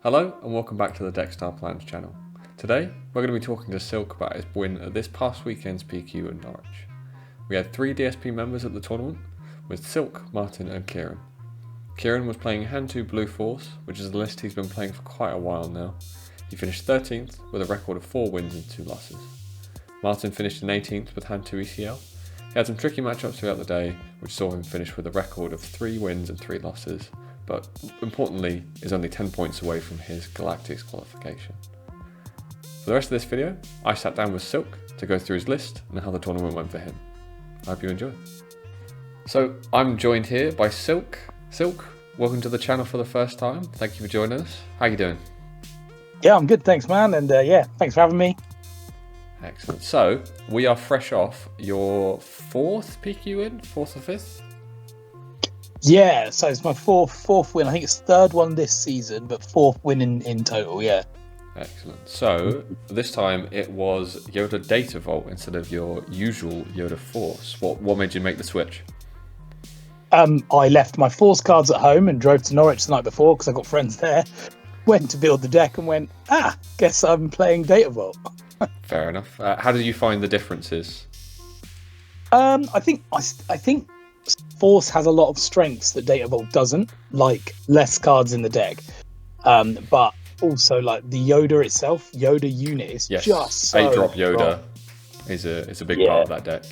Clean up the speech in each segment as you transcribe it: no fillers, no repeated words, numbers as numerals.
Hello and welcome back to the Dextar Plans channel. Today we're going to be talking to Silk about his win at this past weekend's PQ in Norwich. We had 3 DSP members at the tournament with Silk, Martin and Kieran. Kieran was playing Hand 2 Blue Force, which is a list he's been playing for quite a while now. He finished 13th with a record of 4 wins and 2 losses. Martin finished in 18th with Hand 2 ECL. He had some tricky matchups throughout the day, which saw him finish with a record of 3 wins and 3 losses, but importantly is only 10 points away from his Galactics qualification. For the rest of this video, I sat down with Silk to go through his list and how the tournament went for him. I hope you enjoy. So I'm joined here by Silk. Silk, welcome to the channel for the first time. Thank you for joining us. How are you doing? Yeah, I'm good, thanks man, and thanks for having me. Excellent. So we are fresh off your 4th PQ win, 4th or 5th? Yeah, so it's my fourth win. I think it's 3rd one this season, but 4th win in total, yeah. Excellent. So this time it was Yoda Data Vault instead of your usual Yoda Force. What made you make the switch? I left my Force cards at home and drove to Norwich the night before because I got friends there. Went to build the deck and went, guess I'm playing Data Vault. Fair enough. How did you find the differences? I think Force has a lot of strengths that Data Vault doesn't, like less cards in the deck, but also like the Yoda itself, Yoda unit is just so 8-drop Yoda strong. is a big part of that deck.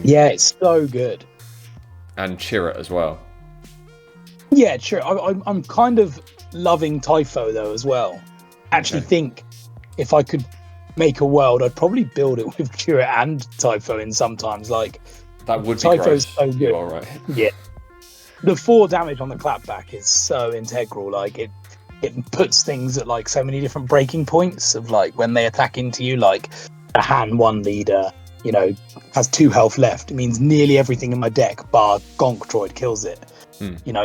Yeah, it's so good. And Chirrut as well. Yeah, sure. I'm kind of loving Typho though as well. Actually, think if I could make a world, I'd probably build it with Chirrut and Typho in sometimes. Like that would be Typho's gross. so good. All right. Yeah, the 4 damage on the clapback is so integral. Like it puts things at like so many different breaking points of like when they attack into you. Like a hand 1 leader, has 2 health left. It means nearly everything in my deck bar Gonk Droid kills it.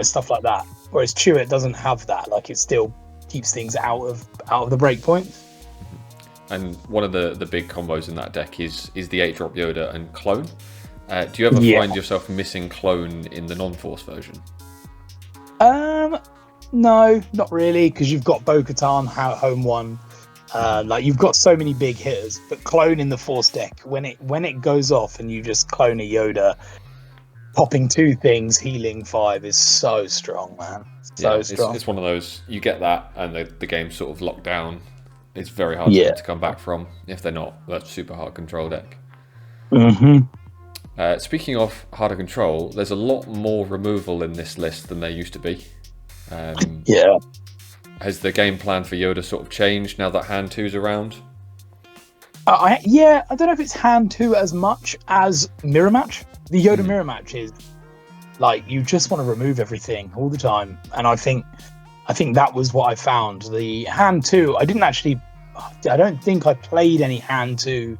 Stuff like that. Whereas Chirrut doesn't have that. Like it still keeps things out of the break points. And one of the big combos in that deck is the 8-drop Yoda and Clone. Do you ever find yourself missing Clone in the non-Force version? No, not really, because you've got Bo-Katan, home 1. Like you've got so many big hitters, but Clone in the Force deck, when it goes off and you just clone a Yoda, popping 2 things, healing 5 is so strong, man. So strong. It's one of those, you get that and the game's sort of locked down. It's very hard to come back from if they're not that super hard control deck. Speaking of harder control, there's a lot more removal in this list than there used to be. Has the game plan for Yoda sort of changed now that Hand 2's around? I don't know if it's Hand 2 as much as Mirror Match. The Yoda Mirror Match is like you just want to remove everything all the time, and I think that was what I found. The Hand 2, I don't think I played any Hand 2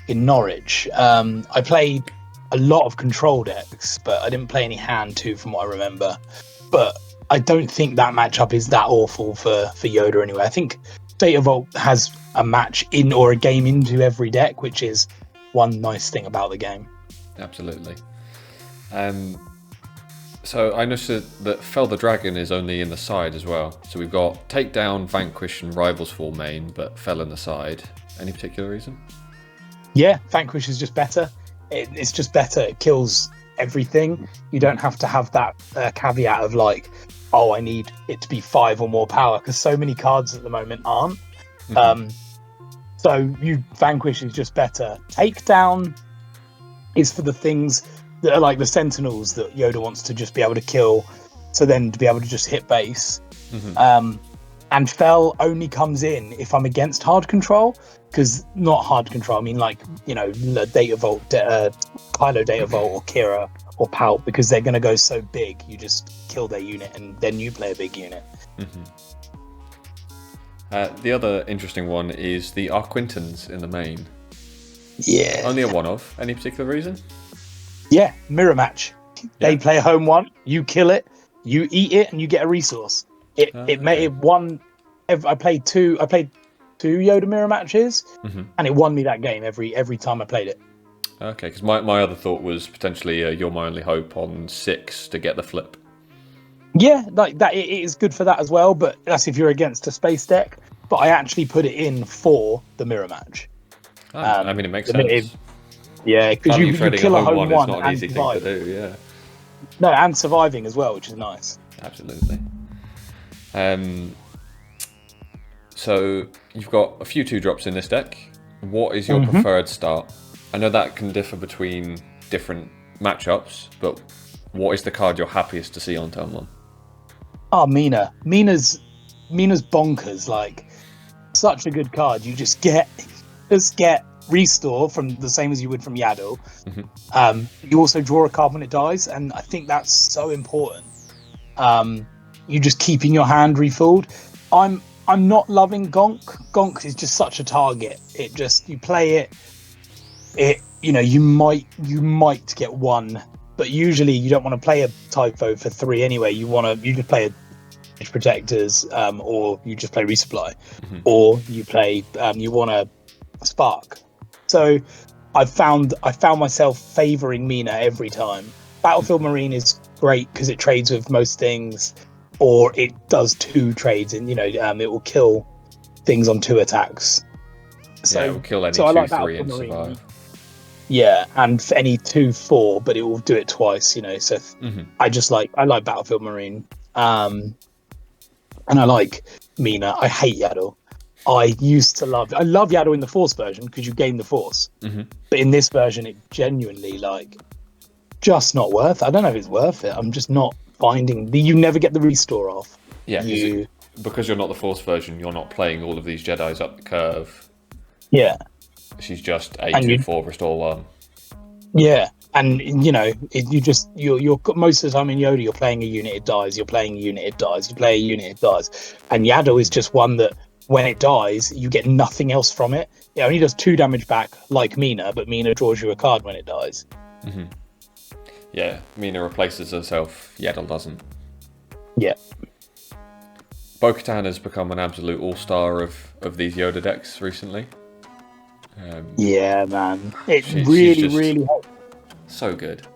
in Norwich. I played a lot of control decks, but I didn't play any Hand 2 from what I remember. But I don't think that matchup is that awful for Yoda anyway. I think Data Vault has a match in or a game into every deck, which is one nice thing about the game. Absolutely. So I noticed that Fell the Dragon is only in the side as well. So we've got Takedown, Vanquish and Rivals Fall main, but Fell in the side. Any particular reason? Yeah, Vanquish is just better. It's just better. It kills everything. You don't have to have that caveat of like, I need it to be 5 or more power, because so many cards at the moment aren't. So Vanquish is just better. Takedown is for the things that are like the Sentinels that Yoda wants to just be able to kill, so then to be able to just hit base. And Fell only comes in if I'm against hard control, because not hard control, I mean like, Data Vault, Kylo Data Vault or Kira or Palp, because they're going to go so big, you just kill their unit and then you play a big unit. The other interesting one is the Arquintans in the main. Yeah. Only a one-off. Any particular reason? Yeah, Mirror Match. They play a home 1, you kill it, you eat it, and you get a resource. I played two Yoda Mirror Matches, and it won me that game every time I played it. Okay, because my other thought was potentially You're My Only Hope on 6 to get the flip. Yeah, like that. It is good for that as well, but that's if you're against a space deck. But I actually put it in for the mirror match. I mean, it makes The, sense. yeah, because Suddenly you trading a kill a home home one is one not an and easy thing to survive. do. Yeah, No, and surviving as well, which is nice. absolutely. Um, so you've got a few 2-drops in this deck. What is your preferred start? I know that can differ between different matchups, but what is the card you're happiest to see on turn 1? Oh, Mina's bonkers. Like such a good card. You just get restore from the same as you would from Yaddle. You also draw a card when it dies, and I think that's so important. You just keeping your hand refilled. I'm not loving Gonk. Gonk is just such a target. It just you play it. You might get one, but usually you don't want to play a typo for 3 anyway. You just play a protectors, or you just play resupply, or you play you want a spark. So I found myself favoring Mina every time. Battlefield Marine is great because it trades with most things, or it does 2 trades, and it will kill things on 2 attacks. So it will kill any I 2, like 3 Battlefield and Marine. survive. Yeah, and for any 2/4, but it will do it twice. So I like Battlefield Marine, and I like Mina. I hate Yaddle. I love Yaddle in the Force version because you gain the Force, but in this version, it genuinely just not worth it. I don't know if it's worth it. I'm just not finding you never get the restore off. Yeah, because you're not the Force version, you're not playing all of these Jedis up the curve. Yeah. She's just a 2/4 restore 1. Yeah, and you're most of the time in Yoda, you're playing a unit, it dies. You're playing a unit, it dies. You play a unit, it dies. And Yaddle is just one that when it dies, you get nothing else from it. It only does 2 damage back, like Mina, but Mina draws you a card when it dies. Yeah, Mina replaces herself. Yaddle doesn't. Yeah. Bo-Katan has become an absolute all-star of these Yoda decks recently. Yeah, man. It really helps. So good.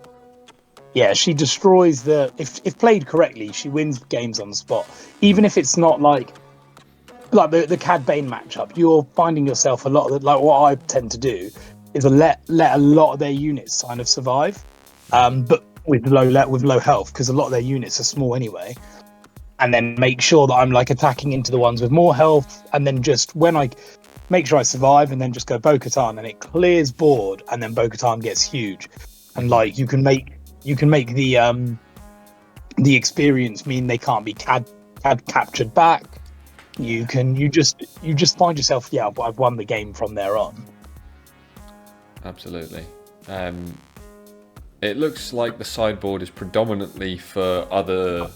Yeah, she destroys if played correctly, she wins games on the spot. Even if it's not like the Cad Bane matchup, you're finding yourself a lot of like what I tend to do is let a lot of their units kind of survive, but with low health because a lot of their units are small anyway. And then make sure that I'm attacking into the ones with more health, and then just when I make sure I survive, and then just go Bo-Katan, and it clears board, and then Bo-Katan gets huge, and you can make the experience mean they can't be cad captured back. You just find yourself, I've won the game from there on. Absolutely. It looks like the sideboard is predominantly for other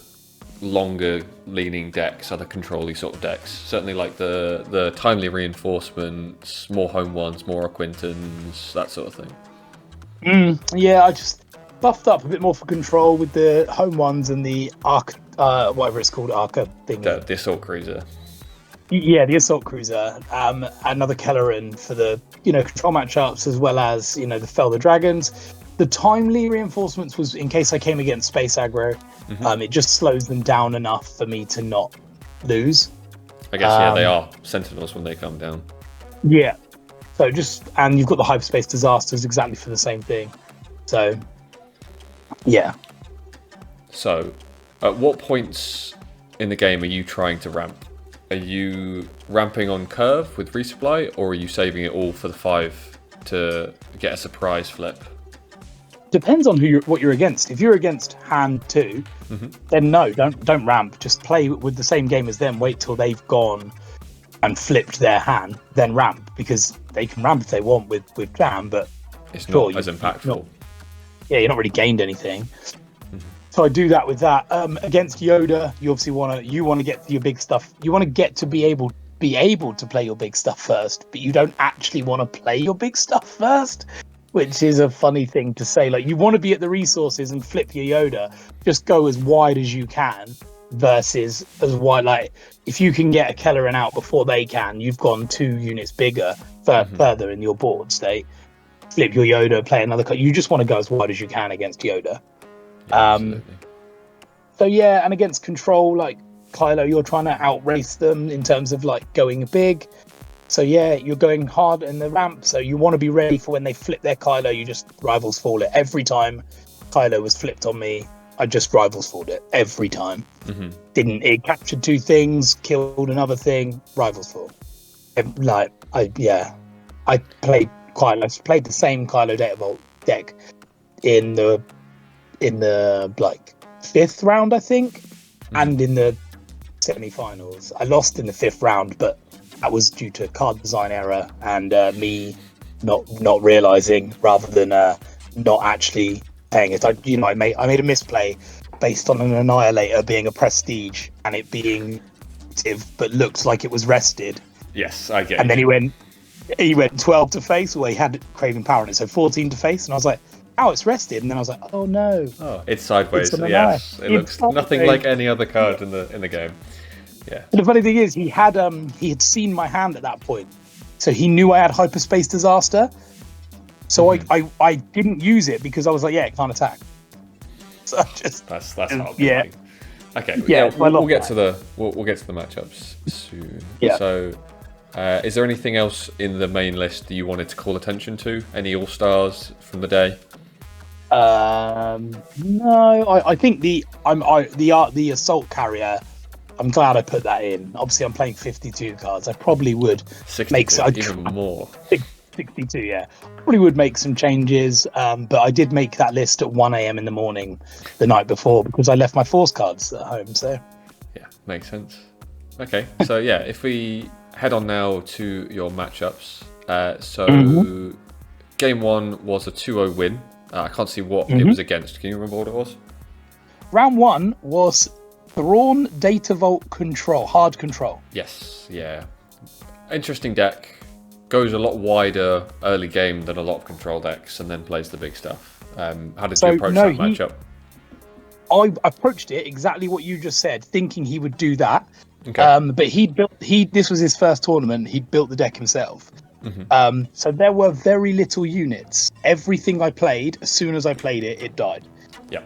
longer leaning decks, other control-y sort of decks. Certainly like the timely reinforcements, more home ones, more Aquintons, that sort of thing. Yeah, I just buffed up a bit more for control with the home ones and the arc, whatever it's called, Arca thing. The assault cruiser. Yeah, the assault cruiser. Another Kelleran for the control matchups, as well as the Fell the Dragons. The timely reinforcements was in case I came against space aggro. It just slows them down enough for me to not lose. I guess they are sentinels when they come down. Yeah. So and you've got the hyperspace disasters exactly for the same thing. So yeah. So at what points in the game are you trying to ramp? Are you ramping on curve with resupply, or are you saving it all for the 5 to get a surprise flip? Depends on what you're against. If you're against hand 2, then no, don't ramp. Just play with the same game as them. Wait till they've gone and flipped their hand, then ramp, because they can ramp if they want with jam, but it's not as impactful. You're not really gained anything. So I do that with that. Against Yoda, you obviously want to get your big stuff. You want to get to be able to play your big stuff first, but you don't actually want to play your big stuff first, which is a funny thing to say. You want to be at the resources and flip your Yoda. Just go as wide as you can versus as wide. If you can get a Kelleran out before they can, you've gone 2 units bigger further in your board state. Flip your Yoda, play another card. You just want to go as wide as you can against Yoda. So yeah, and against control, like Kylo, you're trying to outrace them in terms of like going big. So yeah, you're going hard in the ramp. So you want to be ready for when they flip their Kylo. You just rivals fall it every time. Kylo was flipped on me, I just rivals falled it every time. Mm-hmm. It captured two things, killed another thing, rivals fall. I played the same Kylo Data Vault deck in the like 5th round, I think, and in the semi-finals. I lost in the 5th round, but that was due to card design error and me not realizing rather than not actually paying it. I made a misplay based on an Annihilator being a prestige and it being active, but looked like it was rested. Yes, I get. And then he went 12 to face, or he had Craving Power in it, so 14 to face, and I was like, "Oh, it's rested." And then I was like, "Oh no!" Oh, it's sideways. It's yes, it looks nothing like any other card in the game. Yeah. And the funny thing is, he had seen my hand at that point, so he knew I had Hyperspace Disaster. So I didn't use it because I was like, yeah, it can't attack. So I just that's not yeah. Okay. Yeah, we'll get to the matchups soon. Yeah. So, is there anything else in the main list that you wanted to call attention to? Any All Stars from the day? No, I think the Assault Carrier. I'm glad I put that in. Obviously, I'm playing 52 cards. I probably would 62, even more. 62, yeah. Probably would make some changes, but I did make that list at 1 a.m. in the morning the night before because I left my Force cards at home. So yeah, makes sense. Okay, so yeah, if we head on now to your matchups. Game 1 was a 2-0 win. I can't see what it was against. Can you remember what it was? Round 1 was Thrawn Data Vault Control, hard control. Yes, yeah. Interesting deck. Goes a lot wider early game than a lot of control decks and then plays the big stuff. How did you approach that matchup? I approached it exactly what you just said, thinking he would do that. Okay. But this was his first tournament. He built the deck himself. So there were very little units. Everything I played, as soon as I played it, it died. Yeah.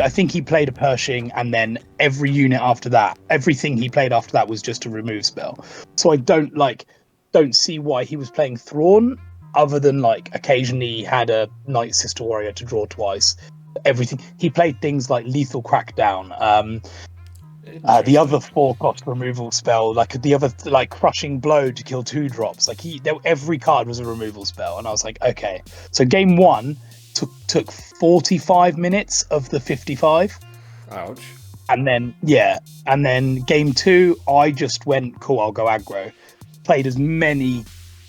I think he played a Pershing, and then every unit after that, everything he played after that was just a remove spell. So I don't see why he was playing Thrawn, other than like occasionally he had a Night Sister Warrior to draw twice. Everything he played things like Lethal Crackdown, the other 4-cost removal spell, like the other like Crushing Blow to kill 2 drops. Like every card was a removal spell, and I was like, okay. So game 1 took 45 minutes of the 55. Ouch. And then game 2, I just went, cool, I'll go aggro. Played as many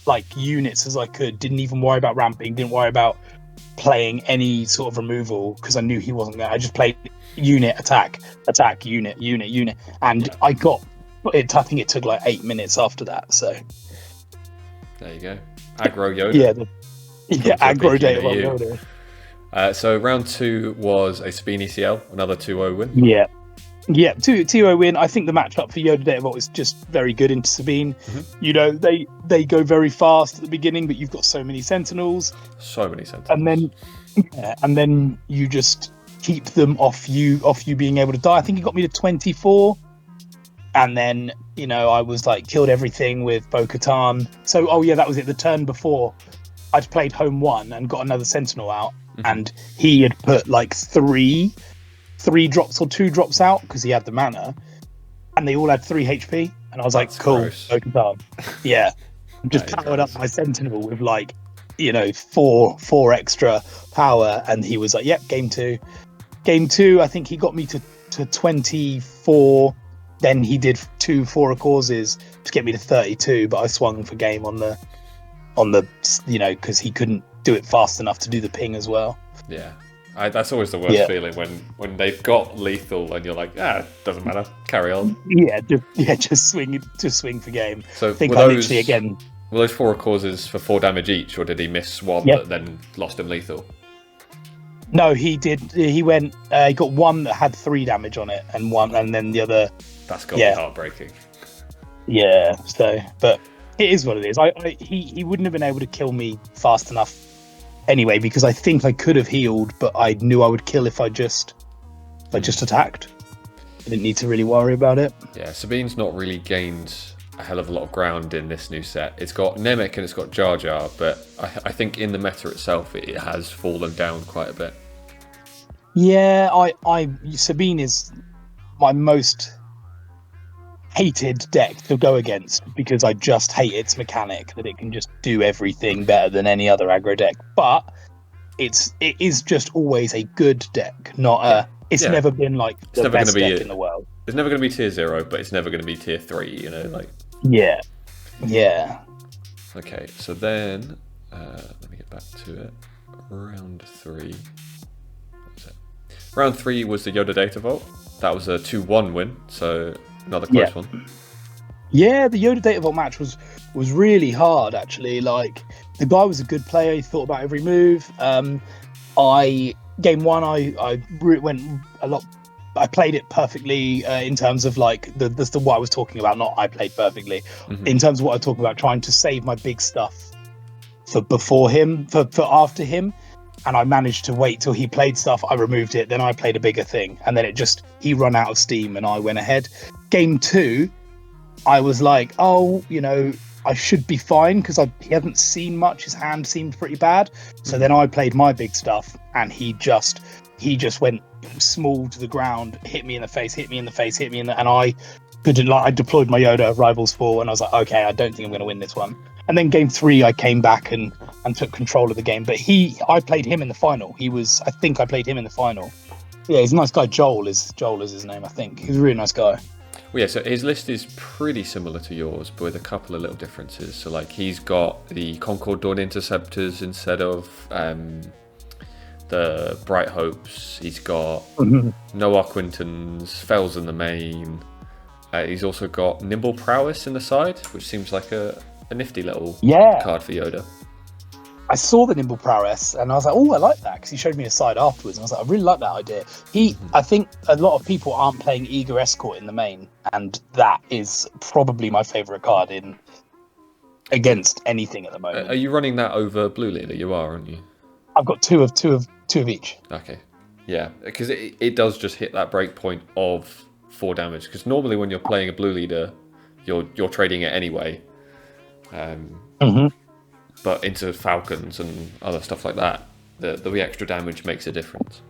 like units as I could. Didn't even worry about ramping. Didn't worry about playing any sort of removal because I knew he wasn't there. I just played unit, attack, unit, and I got it. I think it took like 8 minutes after that. So there you go, aggro Yoda. Aggro Data Yoda. So round 2 was a Sabine ECL, another 2-0 win. Yeah, 2-0 win. I think the matchup for Yoda Data Vault is just very good into Sabine. You know, they go very fast at the beginning, but you've got so many Sentinels. And then you just keep them off you being able to die. I think he got me to 24. And then, I was like killed everything with Bo-Katan. So that was it. The turn before I'd played home 1 and got another Sentinel out, and he had put like 3 drops or 2 drops out because he had the mana, and they all had 3 HP, and I was like, cool, yeah. Just powered up my Sentinel with like 4 extra power, and he was like, yep. Game 2 I think he got me to 24. Then he did 2 4 causes to get me to 32, but I swung for game on the because he couldn't do it fast enough to do the ping as well. Yeah. That's always the worst feeling when they've got lethal and you're like, doesn't matter, carry on. Just swing for game. So were those 4 causes for 4 damage each, or did he miss one that then lost him lethal? No, he did. He went. He got one that had 3 damage on it, and then the other. That's got to be heartbreaking. Yeah. So, but it is what it is. He wouldn't have been able to kill me fast enough. Anyway, because I think I could have healed, but I knew I would kill if I just I just attacked. I didn't need to really worry about it. Yeah, Sabine's not really gained a hell of a lot of ground in this new set. It's got Nemec and it's got Jar Jar, but I think in the meta itself it has fallen down quite a bit. Yeah, Sabine is my most hated deck to go against because I just hate its mechanic that it can just do everything better than any other aggro deck. But it is just always a good deck, not a. It's never been like the best deck in the world. It's never going to be tier 0, but it's never going to be tier 3. You know, like. Yeah. Okay, so then let me get back to it. Round 3. What was it? Round 3 was the Yoda Data Vault. That was a 2-1 win, so another close one. Yeah, the Yoda Data Vault match was really hard actually. Like the guy was a good player. He thought about every move. Game 1, I went a lot. I played it perfectly in terms of like the what I was talking about. Not I played perfectly in terms of what I was talking about, trying to save my big stuff for before him, for after him, and I managed to wait till he played stuff. I removed it, then I played a bigger thing, and then he run out of steam, and I went ahead. Game 2, I was like, oh, I should be fine because he hasn't seen much. His hand seemed pretty bad, so then I played my big stuff, and he just went small to the ground, hit me in the face, and I couldn't. I deployed my Yoda Rivals 4, and I was like, okay, I don't think I'm going to win this one. And then game 3, I came back and took control of the game. But I played him in the final. I think I played him in the final. Yeah, he's a nice guy. Joel is his name, I think. He's a really nice guy. Well, yeah, so his list is pretty similar to yours, but with a couple of little differences. So, like, he's got the Concord Dawn Interceptors instead of the Bright Hopes. He's got Noah Quintons, Fells in the main. He's also got Nimble Prowess in the side, which seems like a nifty little card for Yoda. I saw the Nimble Prowess and I was like, oh, I like that, because he showed me a side afterwards and I was like, I really like that idea. I think a lot of people aren't playing Eager Escort in the main, and that is probably my favourite card against anything at the moment. Are you running that over Blue Leader? You are, aren't you? I've got two of each. Okay, yeah, because it does just hit that break point of 4 damage. Because normally when you're playing a Blue Leader, you're trading it anyway. But into Falcons and other stuff like that, the extra damage makes a difference.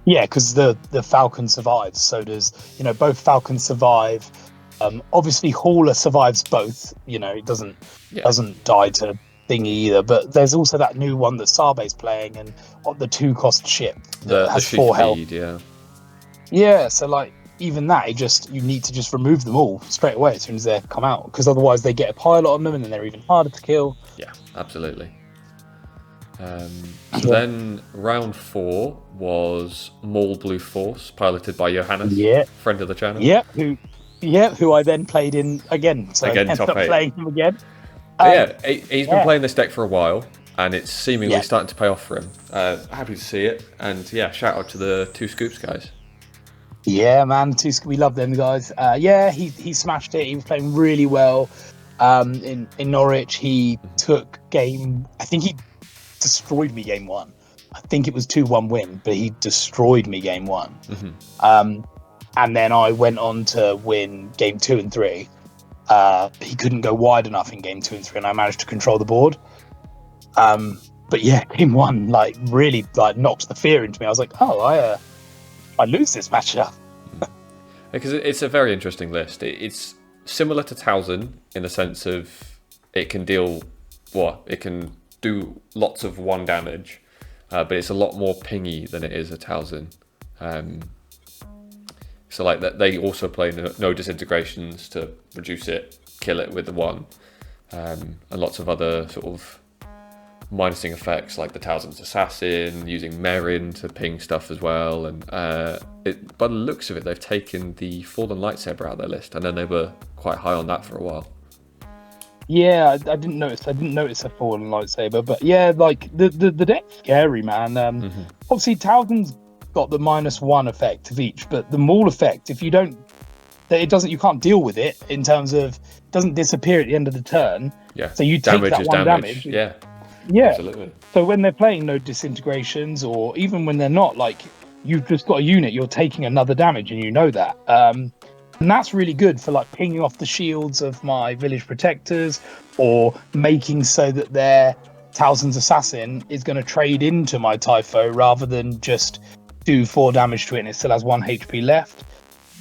Yeah, because the Falcon survives, so does both Falcons survive. Obviously, Hauler survives both. It doesn't die to thingy either. But there's also that new one that Sabe's playing, and the 2-cost ship that has 4 health. Yeah, so like even that, you need to just remove them all straight away as soon as they come out, because otherwise they get a pilot on them and then they're even harder to kill. Yeah, absolutely. Then round 4 was Maul Blue Force, piloted by Johannes, friend of the channel. Who I then played in again. So again, I ended top up 8. playing him again. He's been playing this deck for a while, and it's seemingly starting to pay off for him. Happy to see it, and shout out to the 2 Scoops guys. Yeah, man, we love them guys. He smashed it. He was playing really well. In Norwich, he took game. I think he destroyed me game 1. I think it was 2-1 win, but he destroyed me game 1. And then I went on to win game 2 and 3. He couldn't go wide enough in game 2 and 3, and I managed to control the board. But yeah, game 1 really knocked the fear into me. I was like, I lose this matchup. Because it's a very interesting list. It's similar to Towson in the sense of it can do lots of 1 damage, but it's a lot more pingy than it is a Towson. So like that, they also play no disintegrations to reduce it, kill it with the 1, and lots of other sort of minusing effects like the Towson's Assassin, using Merin to ping stuff as well. And by the looks of it, they've taken the Fallen Lightsaber out of their list, and then they were quite high on that for a while. Yeah, I didn't notice a Fallen Lightsaber, but yeah, like the deck's scary, man. Obviously, Towson's got the -1 effect of each, but the Maul effect, if you don't, you can't deal with it in terms of it doesn't disappear at the end of the turn. Yeah, so you take that 1 damage. Yeah, yeah, absolutely. So when they're playing no disintegrations, or even when they're not, like you've just got a unit, you're taking another damage, and you know that. And that's really good for like pinging off the shields of my village protectors, or making so that their Towson's Assassin is going to trade into my Typho rather than just do 4 damage to it and it still has 1 HP left.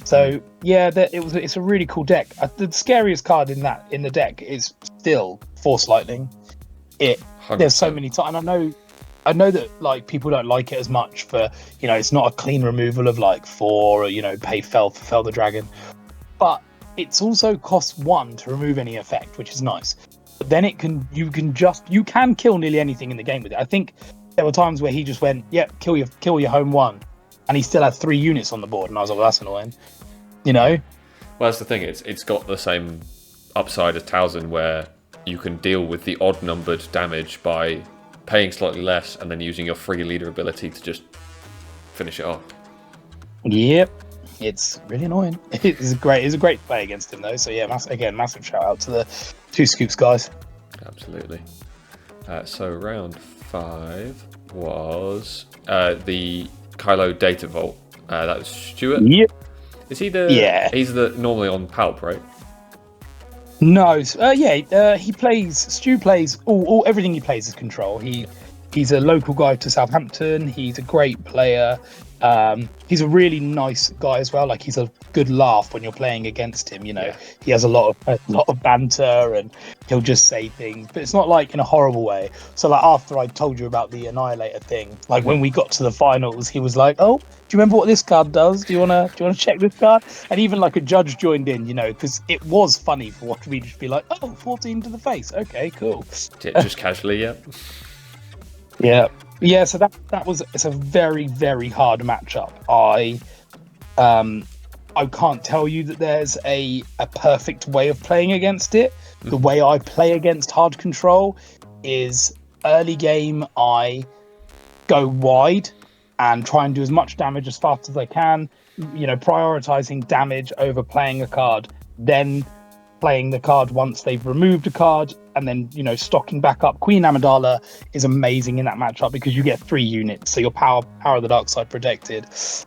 So yeah, it's a really cool deck. The scariest card in the deck is still Force Lightning. 100%. There's so many times, and I know that like people don't like it as much for, it's not a clean removal of like 4, or pay Fell for Fell the Dragon, but it's also costs 1 to remove any effect, which is nice. But then you can kill nearly anything in the game with it. I think there were times where he just went, kill your home 1, and he still had 3 units on the board, and I was like, well, that's annoying, Well, that's the thing. It's got the same upside as Towson, where you can deal with the odd numbered damage by paying slightly less and then using your free leader ability to just finish it off. Yep, it's really annoying. It's a great play against him though. So yeah, massive shout out to the 2 Scoops guys. Absolutely. So round 5 was the Kylo Data Vault. That was Stuart. Yep. Is he the? He's normally on Palp, right? No, he plays. Stu plays everything he plays is Control. He's a local guy to Southampton. He's a great player. He's a really nice guy as well. Like, he's a good laugh when you're playing against him. He has a lot of banter, and he'll just say things, but it's not like in a horrible way. So like after I told you about the Annihilator thing, like when we got to the finals, he was like, "Oh, do you remember what this card does? Do you wanna check this card?" And even like a judge joined in, because it was funny for what we just be like, "Oh, 14 to the face. Okay, cool." Just casually, yeah. Yeah, so it's a very, very hard matchup. I can't tell you that there's a perfect way of playing against it. The way I play against hard control is early game I go wide and try and do as much damage as fast as I can, prioritizing damage over playing a card, then playing the card once they've removed a card, and then stocking back up. Queen Amidala is amazing in that matchup because you get 3 units, so your power of the dark side protected. So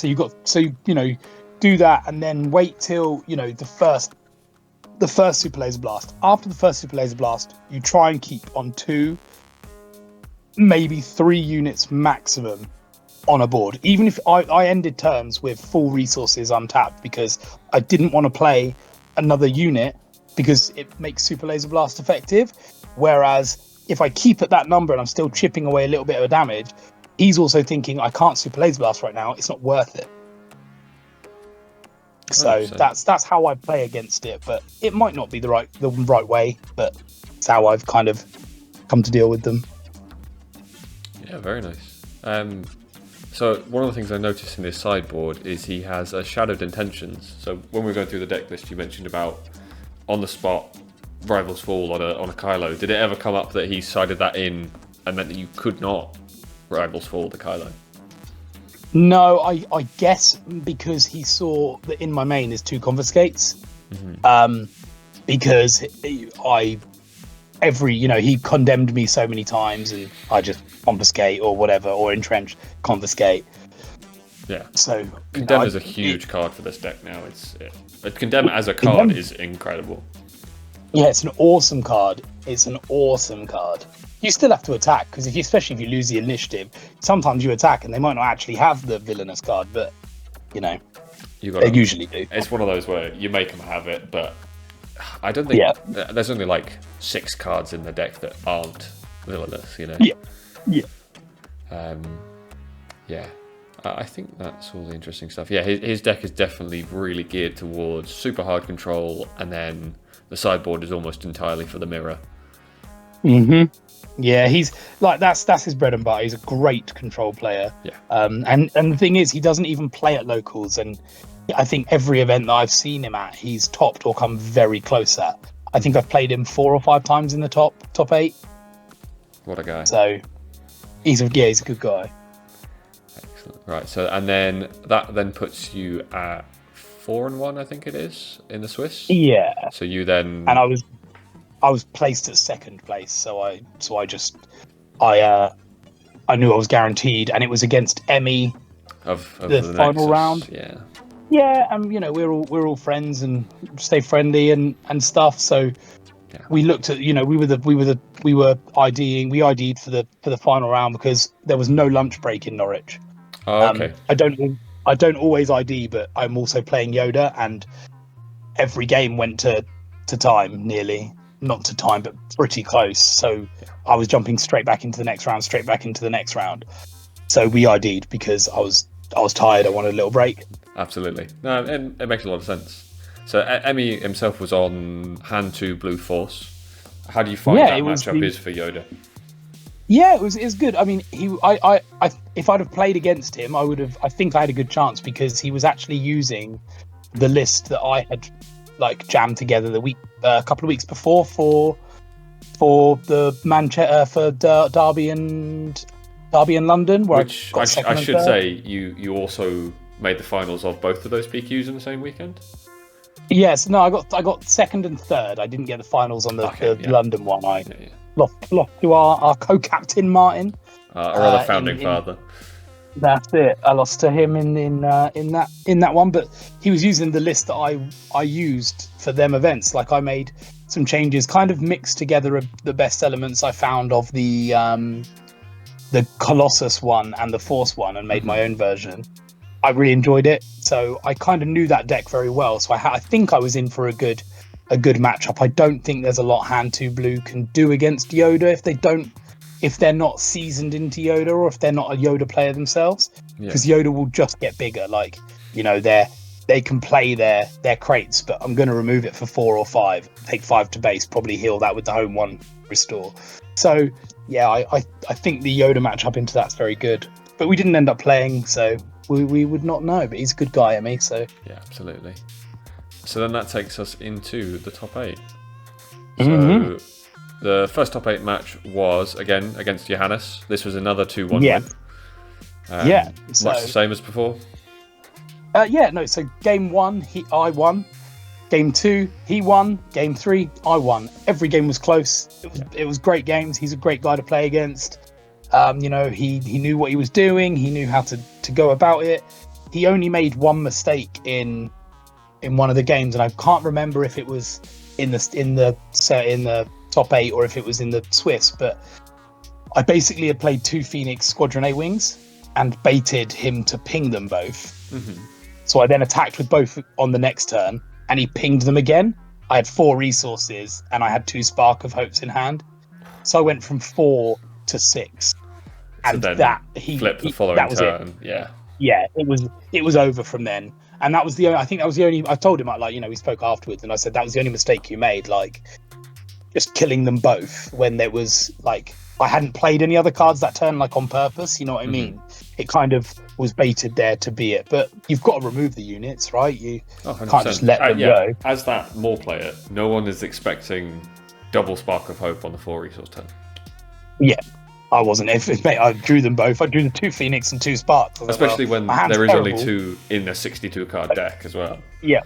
you do that, and then wait till the first Super Laser Blast. After the first Super Laser Blast, you try and keep on 2, maybe 3 units maximum on a board. Even if I ended turns with full resources untapped because I didn't want to play another unit because it makes Super Laser Blast effective. Whereas if I keep at that number and I'm still chipping away a little bit of damage, he's also thinking, I can't Super Laser Blast right now, it's not worth it. So 100%. That's how I play against it, but it might not be the right way, but it's how I've kind of come to deal with them. Yeah, very nice. So one of the things I noticed in his sideboard is he has a Shadowed Intentions. So when we were going through the deck list, you mentioned about on the spot Rivals Fall on a Kylo. Did it ever come up that he sided that in and meant that you could not Rivals Fall the Kylo? No, I guess because he saw that in my main is 2 Confiscates. Because he condemned me so many times, and I just confiscate or whatever, or entrench, confiscate. Yeah. So Condemn is a huge card for this deck now. Condemn as a card is incredible. Yeah, it's an awesome card. You still have to attack because especially if you lose the initiative, sometimes you attack and they might not actually have the villainous card, but they usually do. It's one of those where you make them have it, but I don't think there's only like 6 cards in the deck that aren't villainous, Yeah. I think that's all the interesting stuff. Yeah, his deck is definitely really geared towards super hard control, and then the sideboard is almost entirely for the mirror. Yeah, he's like that's his bread and butter. He's a great control player. Yeah. And the thing is, he doesn't even play at locals, and I think every event that I've seen him at, he's topped or come very close at. I think I've played him 4 or 5 times in the top 8. What a guy! So he's a good guy. Excellent. Right. So and then that puts you at 4-1, I think it is, in the Swiss. Yeah. So you then and I was placed at 2nd place, so I I knew I was guaranteed, and it was against Emmy of the final Nexus, round. Yeah. Yeah, and we're all friends and stay friendly and stuff. So we looked at we were IDing. We ID'd for the final round because there was no lunch break in Norwich. Oh, okay. I don't always ID, but I'm also playing Yoda, and every game went to time, nearly not to time, but pretty close. So I was jumping straight back into the next round, straight back into the next round. So we ID'd because I was tired. I wanted a little break. Absolutely. No, it makes a lot of sense. So Emmy himself was on hand 2 Blue Force. How do you find that matchup is for Yoda? Yeah, it was good. I mean, I if I'd have played against him, I think I had a good chance because he was actually using the list that I had like jammed together a couple of weeks before for the Manchester for Derby and London, which I should say you also made the finals of both of those PQs in the same weekend. Yes, no, I got second and third. I didn't get the finals on the London one. I lost to our co-captain Martin, our other founding father. That's it. I lost to him in that one, but he was using the list that I used for them events. Like I made some changes, kind of mixed together the best elements I found of the Colossus one and the Force one, and made my own version. I really enjoyed it, so I kind of knew that deck very well. So I think I was in for a good matchup. I don't think there's a lot hand 2 blue can do against Yoda if they're not seasoned into Yoda, or if they're not a Yoda player themselves, because Yoda will just get bigger. Like, they can play their crates, but I'm going to remove it for 4 or 5, take 5 to base, probably heal that with the home 1 restore. So yeah, I think the Yoda matchup into that's very good, but we didn't end up playing, so we would not know. But he's a good guy, Emmy. So yeah, absolutely. So then that takes us into the top 8. Mm-hmm. So the first top 8 match was, again, against Johannes. This was another 2-1 win. So, much the same as before? So game 1, I won. Game 2, he won. Game 3, I won. Every game was close. It was great games. He's a great guy to play against. He knew what he was doing. He knew how to go about it. He only made one mistake in one of the games, and I can't remember if it was in the top 8 or if it was in the Swiss, but I basically had played 2 Phoenix Squadron A wings and baited him to ping them both. Mm-hmm. So I then attacked with both on the next turn, and he pinged them again. I had 4 resources and I had 2 Spark of Hopes in hand, so I went from 4 to 6. And so that he flipped the following turn. Yeah, it was over from then. And that was I think that was the only. I told him, we spoke afterwards, and I said that was the only mistake you made, like just killing them both when there was like I hadn't played any other cards that turn, like on purpose. You know what I mean? It kind of was baited there to be it, but you've got to remove the units, right? You can't just let them go. As that more player, no one is expecting double Spark of Hope on the 4 resource turn. Yeah. I wasn't. Mate, I drew them both. I drew the 2 Phoenix and 2 Sparks. Especially when there is only 2 in a 62 card deck as well. Yeah,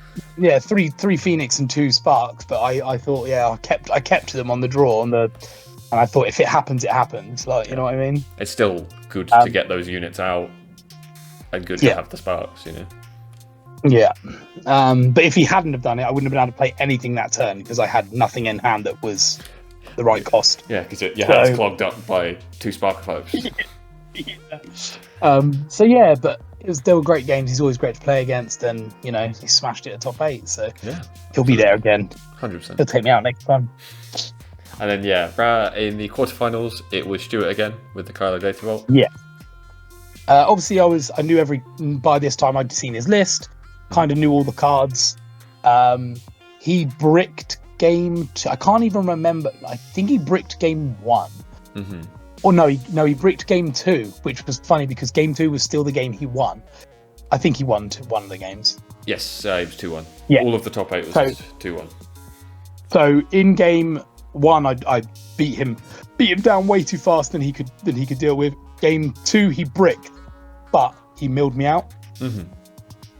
three Phoenix and 2 Sparks. But I thought, I kept them on the draw and I thought if it happens, it happens. Like, you know what I mean? It's still good to get those units out, and good to have the Sparks, Yeah, but if he hadn't have done it, I wouldn't have been able to play anything that turn because I had nothing in hand that was the right cost. Yeah, because your hand's clogged up by 2 Spark of Hopes. But they were great games. He's always great to play against, and he smashed it at top 8. So he'll be there again. 100%. He'll take me out next time. And then in the quarterfinals, it was Stuart again with the Kylo Data Vault. Yeah. Obviously, I knew by this time I'd seen his list, kind of knew all the cards. He bricked game 2. I can't even remember. I think he bricked game 1. Mm-hmm. Or no, he bricked game 2, which was funny because game 2 was still the game he won. I think he won one of the games. Yes, it was 2-1. Yeah. All of the top 8 was 2-1. So in game 1, I beat him down way too fast than he could deal with. Game 2, he bricked, but he milled me out. Mm-hmm.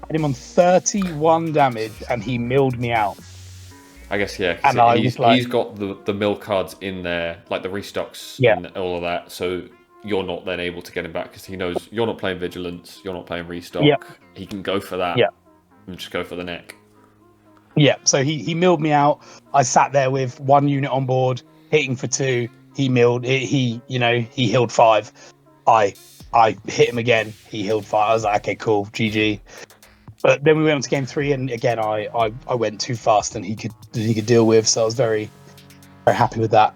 I had him on 31 damage, and he milled me out. I guess, he's got the mill cards in there, like the restocks and all of that, so you're not then able to get him back because he knows you're not playing Vigilance, you're not playing Restock. Yeah. He can go for that and just go for the neck. Yeah, so he milled me out. I sat there with 1 unit on board, hitting for 2. He milled. He healed 5. I hit him again. He healed 5. I was like, okay, cool, GG. But then we went on to game 3, and again, I went too fast than he could deal with. So I was very, very happy with that.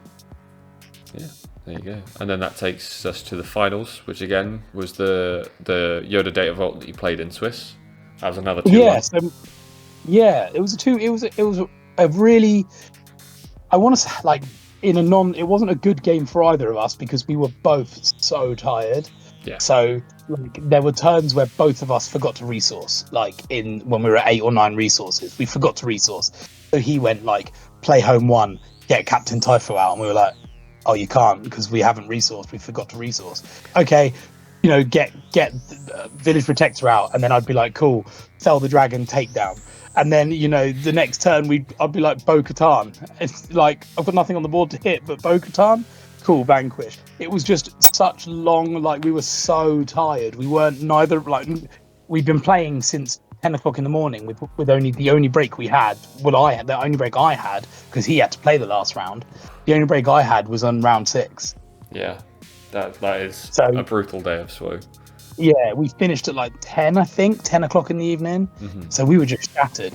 Yeah, there you go. And then that takes us to the finals, which again was the Yoda Data Vault that you played in Swiss. That was another 2-1. Yeah, so it was a 2. It was a really, I want to say, like, it wasn't a good game for either of us because we were both so tired. Yeah. So like, there were turns where both of us forgot to resource. Like when we were at 8 or 9 resources, we forgot to resource. So he went like, play home 1, get Captain Typho out, and we were like, oh, you can't because we haven't resourced. We forgot to resource. Okay, get Village Protector out, and then I'd be like, cool, sell the dragon takedown. And then, the next turn I'd be like, Bo-Katan. It's like, I've got nothing on the board to hit, but Bo-Katan, cool, vanquish. It was just such long, like, we were so tired. We weren't neither, like, we've been playing since 10 o'clock in the morning with only the only break we had. Well, the only break I had, because he had to play the last round. The only break I had was on round 6. Yeah, that is a brutal day of SWU. Yeah, we finished at like 10, I think, 10 o'clock in the evening. Mm-hmm. So we were just shattered.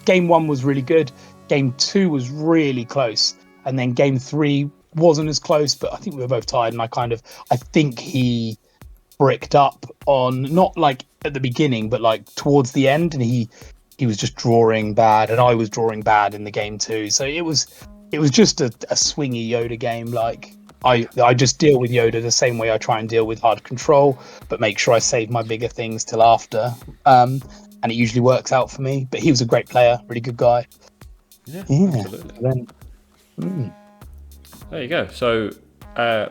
Game 1 was really good. Game 2 was really close. And then game 3 wasn't as close, but I think we were both tired. And I think he bricked up on, not like at the beginning, but like towards the end. And he was just drawing bad, and I was drawing bad in the game too. So it was just a swingy Yoda game. Like, I just deal with Yoda the same way I try and deal with hard control, but make sure I save my bigger things till after. And it usually works out for me. But he was a great player, really good guy. Yeah. Absolutely. There you go. So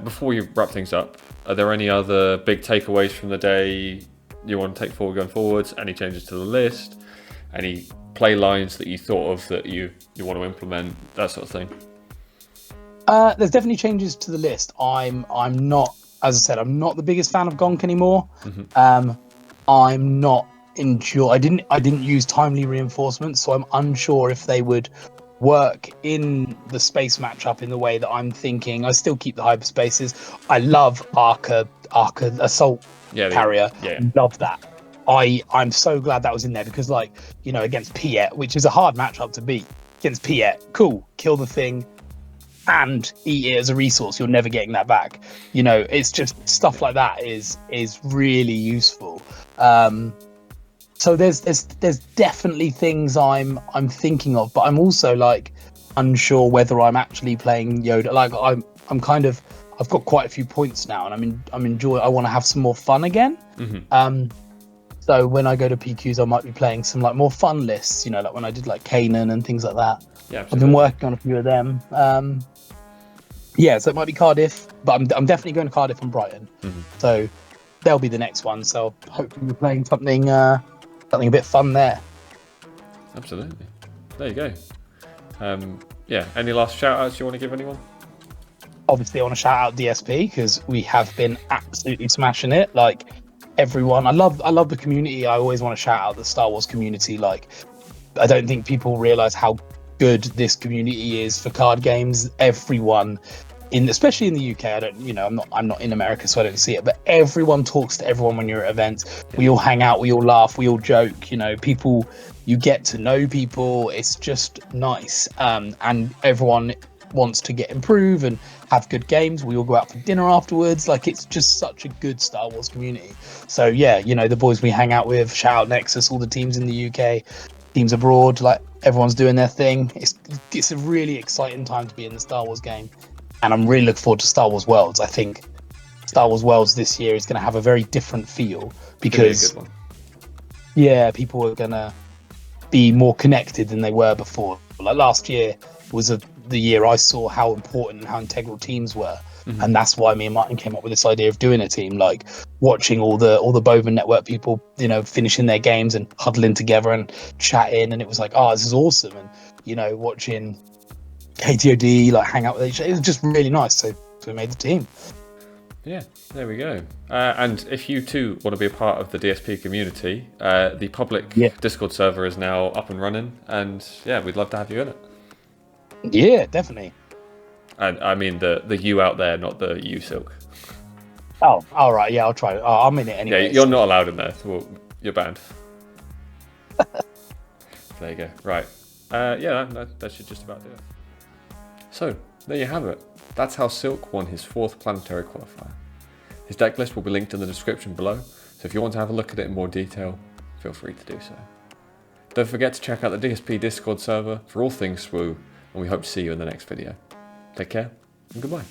before we wrap things up, are there any other big takeaways from the day you want to take forward going forwards? Any changes to the list? Any play lines that you thought of that you want to implement? That sort of thing. There's definitely changes to the list. I'm not, as I said, I'm not the biggest fan of Gonk anymore. Mm-hmm. I'm not I didn't use timely reinforcements, so I'm unsure if they would work in the space matchup in the way that I'm thinking. I still keep the hyperspaces. I love Arca Assault Carrier. Yeah. Love that. I'm so glad that was in there because, like, against Piet, which is a hard matchup to beat, against Piet, cool, kill the thing and eat it as a resource. You're never getting that back. It's just stuff like that is really useful. So there's definitely things I'm thinking of, but I'm also like unsure whether I'm actually playing Yoda. Like I've got quite a few points now, and I want to have some more fun again. Mm-hmm. So when I go to PQs, I might be playing some like more fun lists. Like when I did like Kanan and things like that. Yeah, I've been working on a few of them. So it might be Cardiff, but I'm definitely going to Cardiff and Brighton. Mm-hmm. So they'll be the next one. So hopefully we're playing something a bit fun there. Absolutely. There you go. Any last shout outs you want to give anyone? Obviously I want to shout out DSP because we have been absolutely smashing it. Like everyone, I love the community. I always want to shout out the Star Wars community. Like, I don't think people realize how good this community is for card games. Everyone especially in the UK, I'm not in America, so I don't see it, but everyone talks to everyone when you're at events. Yeah. We all hang out, we all laugh, we all joke, people, you get to know people. It's just nice. And everyone wants to get improve and have good games. We all go out for dinner afterwards. Like, it's just such a good Star Wars community. So yeah, the boys we hang out with, shout out Nexus, all the teams in the UK, teams abroad, like everyone's doing their thing. It's a really exciting time to be in the Star Wars game. And I'm really looking forward to Star Wars Worlds. I think Star Wars Worlds this year is going to have a very different feel because, people are going to be more connected than they were before. Like last year was the year I saw how important and how integral teams were. Mm-hmm. And that's why me and Martin came up with this idea of doing a team, like watching all the Bowman Network people, finishing their games and huddling together and chatting. And it was like, oh, this is awesome. And, watching KTOD like hang out with each other. It was just really nice. So we made the team. Yeah, there we go. And if you too want to be a part of the DSP community, the public Discord server is now up and running, and yeah, we'd love to have you in it. Yeah, definitely. And I mean the you out there, not the you Silk. Oh, all right. Yeah, I'll try. Oh, I'm in it anyway. Yeah, you're not allowed in there. Well, you're banned. There you go. Right. Yeah, that should just about do it. So, there you have it. That's how Silk won his 4th Planetary Qualifier. His deck list will be linked in the description below, so if you want to have a look at it in more detail, feel free to do so. Don't forget to check out the DSP Discord server for all things SWU, and we hope to see you in the next video. Take care, and goodbye.